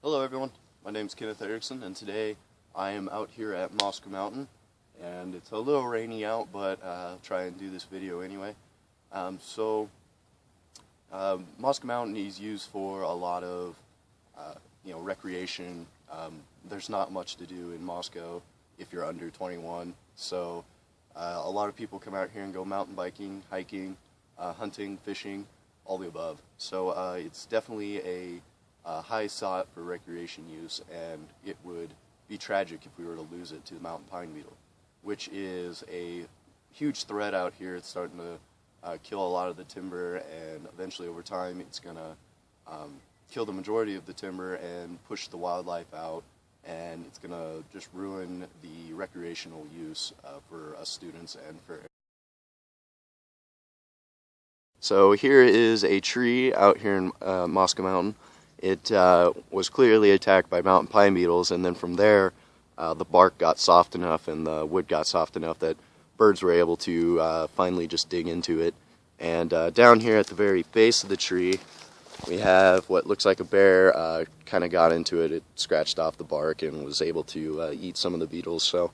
Hello everyone, my name is Kenneth Erickson, and today I am out here at Moscow Mountain, and it's a little rainy out, but I'll try and do this video anyway. Moscow Mountain is used for a lot of recreation. There's not much to do in Moscow if you're under 21, so a lot of people come out here and go mountain biking, hiking, hunting, fishing, all the above. So it's definitely a high sought for recreation use, and it would be tragic if we were to lose it to the mountain pine beetle, which is a huge threat out here. It's starting to kill a lot of the timber, and eventually over time it's going to kill the majority of the timber and push the wildlife out, and it's going to just ruin the recreational use for us students and for. So here is a tree out here in Moscow Mountain. It was clearly attacked by mountain pine beetles, and then from there the bark got soft enough and the wood got soft enough that birds were able to finally just dig into it. And down here at the very base of the tree we have what looks like a bear kind of got into it. It scratched off the bark and was able to eat some of the beetles. So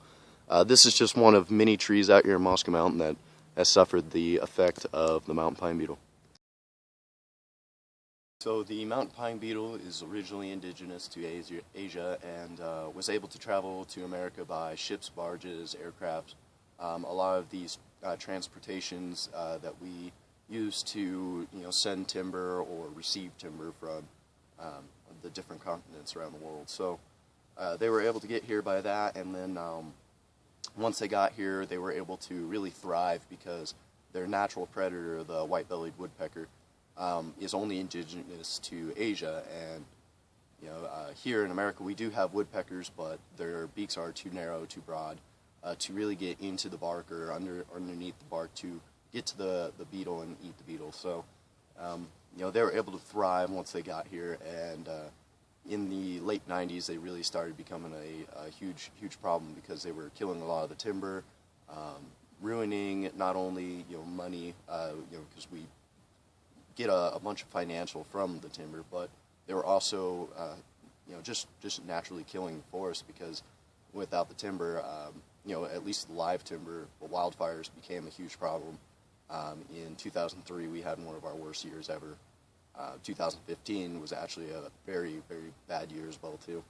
this is just one of many trees out here in Moscow Mountain that has suffered the effect of the mountain pine beetle. So the mountain pine beetle is originally indigenous to Asia and was able to travel to America by ships, barges, aircraft. A lot of these transportations that we use to send timber or receive timber from the different continents around the world. So they were able to get here by that, and then once they got here they were able to really thrive because their natural predator, the white-bellied woodpecker, is only indigenous to Asia, and here in America we do have woodpeckers, but their beaks are too narrow, too broad to really get into the bark or underneath the bark to get to the beetle and eat the beetle. So they were able to thrive once they got here, and in the late 90s they really started becoming a huge problem because they were killing a lot of the timber, ruining not only money, because we get a bunch of financial from the timber, but they were also just naturally killing the forest, because without the timber, at least the live timber, wildfires became a huge problem. In 2003 we had one of our worst years ever. 2015 was actually a very bad year as well too.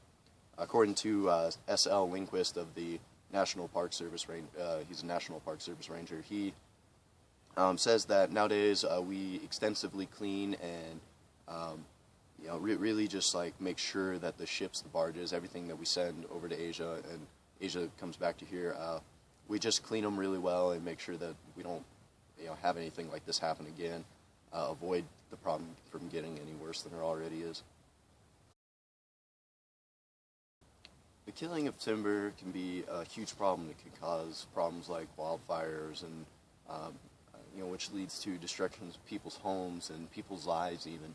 According to S.L. Lindquist of the National Park Service he's a National Park Service ranger. He says that nowadays we extensively clean and really just like make sure that the ships, the barges, everything that we send over to Asia and Asia comes back to here, we just clean them really well and make sure that we don't have anything like this happen again, avoid the problem from getting any worse than it already is. The killing of timber can be a huge problem. It can cause problems like wildfires and which leads to destruction of people's homes and people's lives even.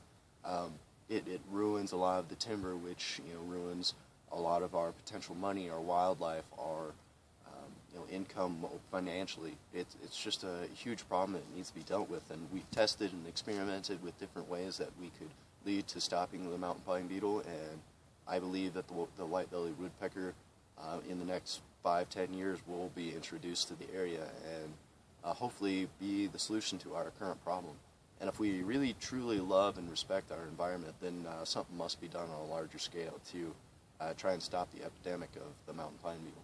It ruins a lot of the timber, which ruins a lot of our potential money, our wildlife, our income financially. It's just a huge problem that needs to be dealt with, and we've tested and experimented with different ways that we could lead to stopping the mountain pine beetle, and I believe that the white-bellied woodpecker in the next 5-10 years will be introduced to the area and hopefully be the solution to our current problem. And if we really truly love and respect our environment, then something must be done on a larger scale to try and stop the epidemic of the mountain pine beetle.